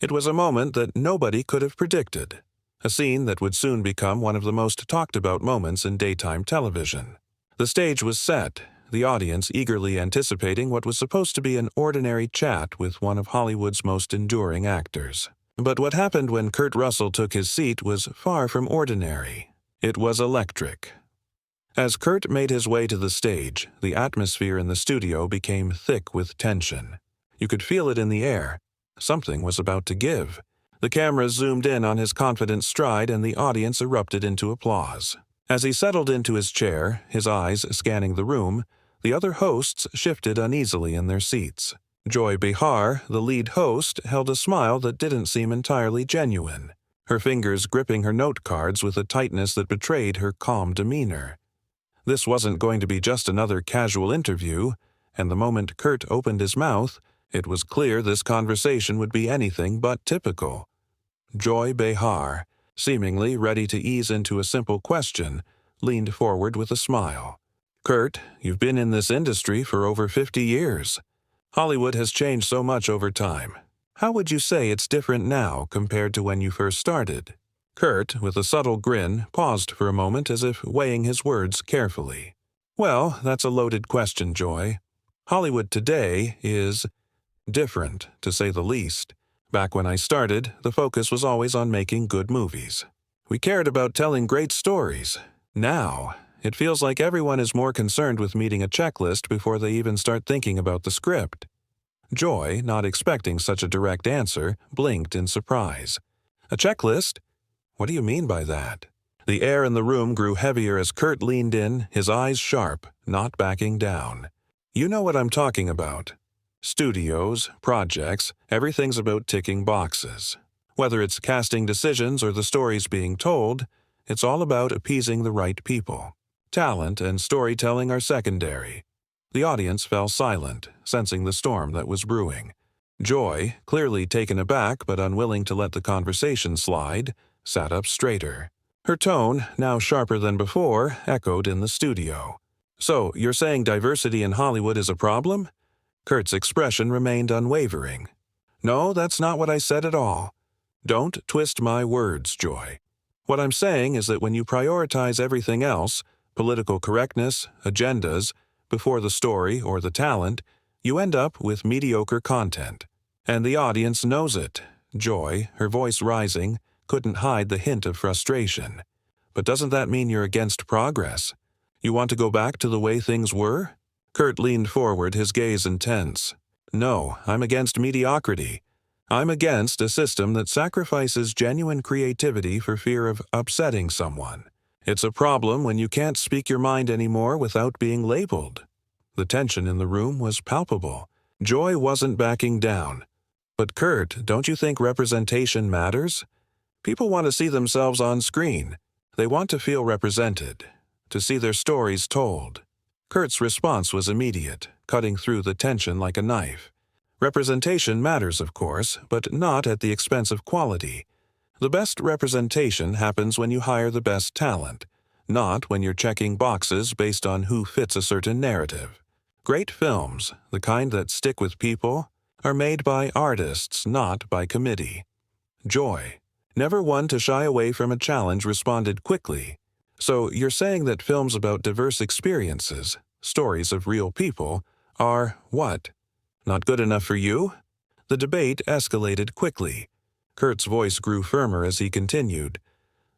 It was a moment that nobody could have predicted, a scene that would soon become one of the most talked-about moments in daytime television. The stage was set, the audience eagerly anticipating what was supposed to be an ordinary chat with one of Hollywood's most enduring actors. But what happened when Kurt Russell took his seat was far from ordinary. It was electric. As Kurt made his way to the stage, the atmosphere in the studio became thick with tension. You could feel it in the air. Something was about to give. The cameras zoomed in on his confident stride and the audience erupted into applause. As he settled into his chair, his eyes scanning the room, the other hosts shifted uneasily in their seats. Joy Behar, the lead host, held a smile that didn't seem entirely genuine, her fingers gripping her note cards with a tightness that betrayed her calm demeanor. This wasn't going to be just another casual interview, and the moment Kurt opened his mouth, it was clear this conversation would be anything but typical. Joy Behar, seemingly ready to ease into a simple question, leaned forward with a smile. "Kurt, you've been in this industry for over 50 years. Hollywood has changed so much over time. How would you say it's different now compared to when you first started?" Kurt, with a subtle grin, paused for a moment as if weighing his words carefully. "Well, that's a loaded question, Joy. Hollywood today is different, to say the least. Back when I started, the focus was always on making good movies. We cared about telling great stories. Now, it feels like everyone is more concerned with meeting a checklist before they even start thinking about the script." Joy, not expecting such a direct answer, blinked in surprise. "A checklist? What do you mean by that?" The air in the room grew heavier as Kurt leaned in, his eyes sharp, not backing down. "You know what I'm talking about. Studios, projects, everything's about ticking boxes. Whether it's casting decisions or the stories being told, it's all about appeasing the right people. Talent and storytelling are secondary." The audience fell silent, sensing the storm that was brewing. Joy, clearly taken aback but unwilling to let the conversation slide, sat up straighter. Her tone, now sharper than before, echoed in the studio. "So, you're saying diversity in Hollywood is a problem?" Kurt's expression remained unwavering. "No, that's not what I said at all. Don't twist my words, Joy. What I'm saying is that when you prioritize everything else, political correctness, agendas, before the story or the talent, you end up with mediocre content. And the audience knows it." Joy, her voice rising, couldn't hide the hint of frustration. "But doesn't that mean you're against progress? You want to go back to the way things were?" Kurt leaned forward, his gaze intense. "No, I'm against mediocrity. I'm against a system that sacrifices genuine creativity for fear of upsetting someone. It's a problem when you can't speak your mind anymore without being labeled." The tension in the room was palpable. Joy wasn't backing down. "But Kurt, don't you think representation matters? People want to see themselves on screen. They want to feel represented, to see their stories told." Kurt's response was immediate, cutting through the tension like a knife. Representation matters, of course, but not at the expense of quality. The best representation happens when you hire the best talent, not when you're checking boxes based on who fits a certain narrative. Great films, the kind that stick with people, are made by artists, not by committee. Joy, never one to shy away from a challenge, responded quickly. "So you're saying that films about diverse experiences, stories of real people, are what? Not good enough for you?" The debate escalated quickly. Kurt's voice grew firmer as he continued.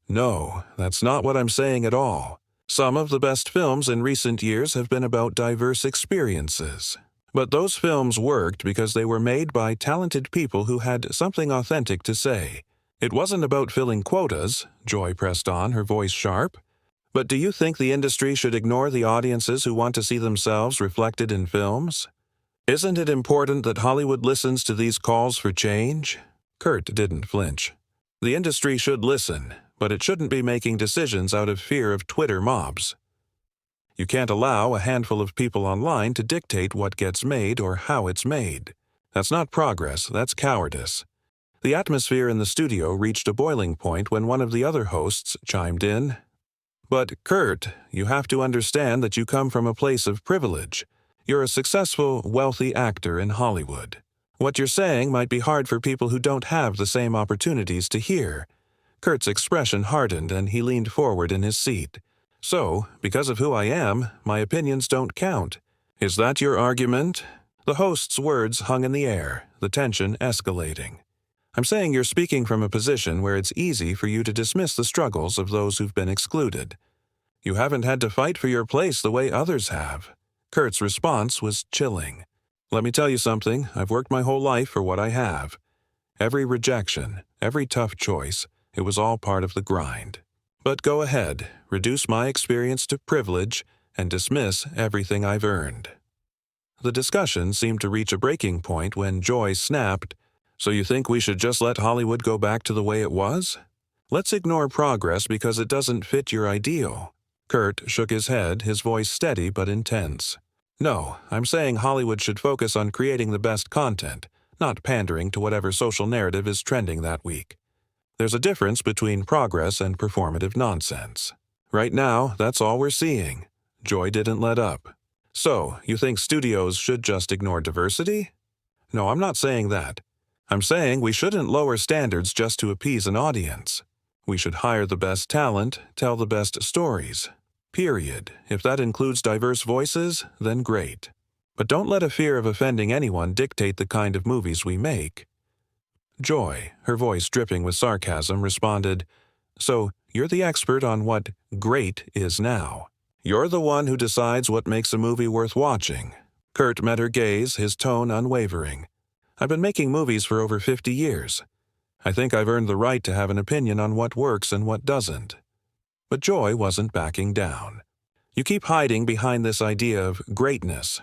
"No, that's not what I'm saying at all. Some of the best films in recent years have been about diverse experiences. But those films worked because they were made by talented people who had something authentic to say. It wasn't about filling quotas," Joy pressed on, her voice sharp. "But do you think the industry should ignore the audiences who want to see themselves reflected in films? Isn't it important that Hollywood listens to these calls for change?" Kurt didn't flinch. "The industry should listen, but it shouldn't be making decisions out of fear of Twitter mobs. You can't allow a handful of people online to dictate what gets made or how it's made. That's not progress, that's cowardice." The atmosphere in the studio reached a boiling point when one of the other hosts chimed in. "But, Kurt, you have to understand that you come from a place of privilege. You're a successful, wealthy actor in Hollywood. What you're saying might be hard for people who don't have the same opportunities to hear. Kurt's expression hardened and he leaned forward in his seat. So, because of who I am, my opinions don't count. Is that your argument? The host's words hung in the air, the tension escalating. I'm saying you're speaking from a position where it's easy for you to dismiss the struggles of those who've been excluded. You haven't had to fight for your place the way others have. Kurt's response was chilling. Let me tell you something, I've worked my whole life for what I have. Every rejection, every tough choice, it was all part of the grind. But go ahead, reduce my experience to privilege, and dismiss everything I've earned. The discussion seemed to reach a breaking point when Joy snapped, So you think we should just let Hollywood go back to the way it was? Let's ignore progress because it doesn't fit your ideal. Kurt shook his head, his voice steady but intense. No, I'm saying Hollywood should focus on creating the best content, not pandering to whatever social narrative is trending that week. There's a difference between progress and performative nonsense. Right now, that's all we're seeing. Joy didn't let up. So, you think studios should just ignore diversity? No, I'm not saying that. I'm saying we shouldn't lower standards just to appease an audience. We should hire the best talent, tell the best stories. Period. If that includes diverse voices, then great. But don't let a fear of offending anyone dictate the kind of movies we make. Joy, her voice dripping with sarcasm, responded, So, you're the expert on what great is now. You're the one who decides what makes a movie worth watching. Kurt met her gaze, his tone unwavering. I've been making movies for over 50 years. I think I've earned the right to have an opinion on what works and what doesn't. But Joy wasn't backing down. You keep hiding behind this idea of greatness.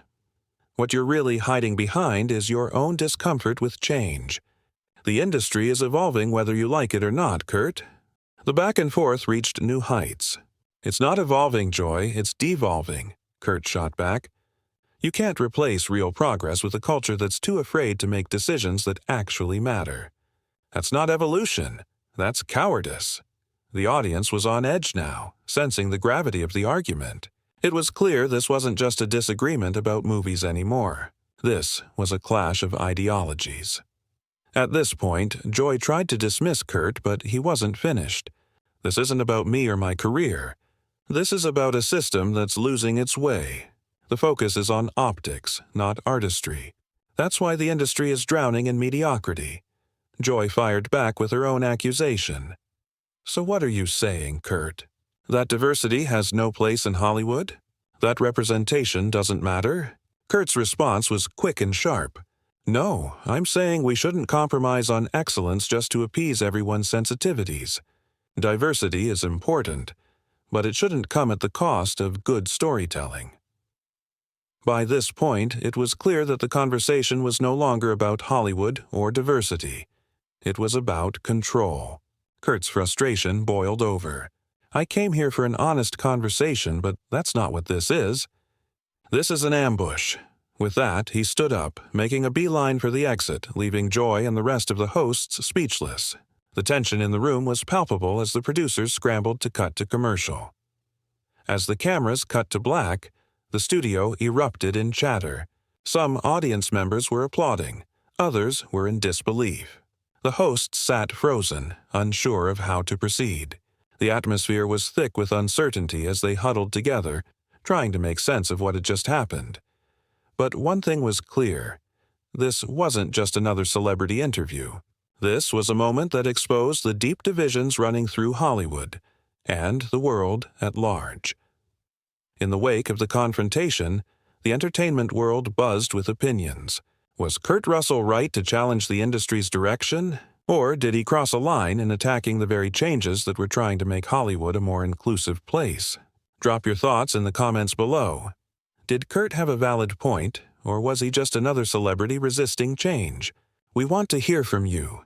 What you're really hiding behind is your own discomfort with change. The industry is evolving whether you like it or not, Kurt. The back and forth reached new heights. It's not evolving, Joy, it's devolving, Kurt shot back. You can't replace real progress with a culture that's too afraid to make decisions that actually matter. That's not evolution, that's cowardice. The audience was on edge now, sensing the gravity of the argument. It was clear this wasn't just a disagreement about movies anymore. This was a clash of ideologies. At this point, Joy tried to dismiss Kurt, but he wasn't finished. This isn't about me or my career. This is about a system that's losing its way. The focus is on optics, not artistry. That's why the industry is drowning in mediocrity. Joy fired back with her own accusation. So what are you saying, Kurt? That diversity has no place in Hollywood? That representation doesn't matter? Kurt's response was quick and sharp. No, I'm saying we shouldn't compromise on excellence just to appease everyone's sensitivities. Diversity is important, but it shouldn't come at the cost of good storytelling. By this point, it was clear that the conversation was no longer about Hollywood or diversity. It was about control. Kurt's frustration boiled over. I came here for an honest conversation, but that's not what this is. This is an ambush. With that, he stood up, making a beeline for the exit, leaving Joy and the rest of the hosts speechless. The tension in the room was palpable as the producers scrambled to cut to commercial. As the cameras cut to black, the studio erupted in chatter. Some audience members were applauding, others were in disbelief. The hosts sat frozen, unsure of how to proceed. The atmosphere was thick with uncertainty as they huddled together, trying to make sense of what had just happened. But one thing was clear. This wasn't just another celebrity interview. This was a moment that exposed the deep divisions running through Hollywood and the world at large. In the wake of the confrontation, the entertainment world buzzed with opinions. Was Kurt Russell right to challenge the industry's direction? Or did he cross a line in attacking the very changes that were trying to make Hollywood a more inclusive place? Drop your thoughts in the comments below. Did Kurt have a valid point, or was he just another celebrity resisting change? We want to hear from you.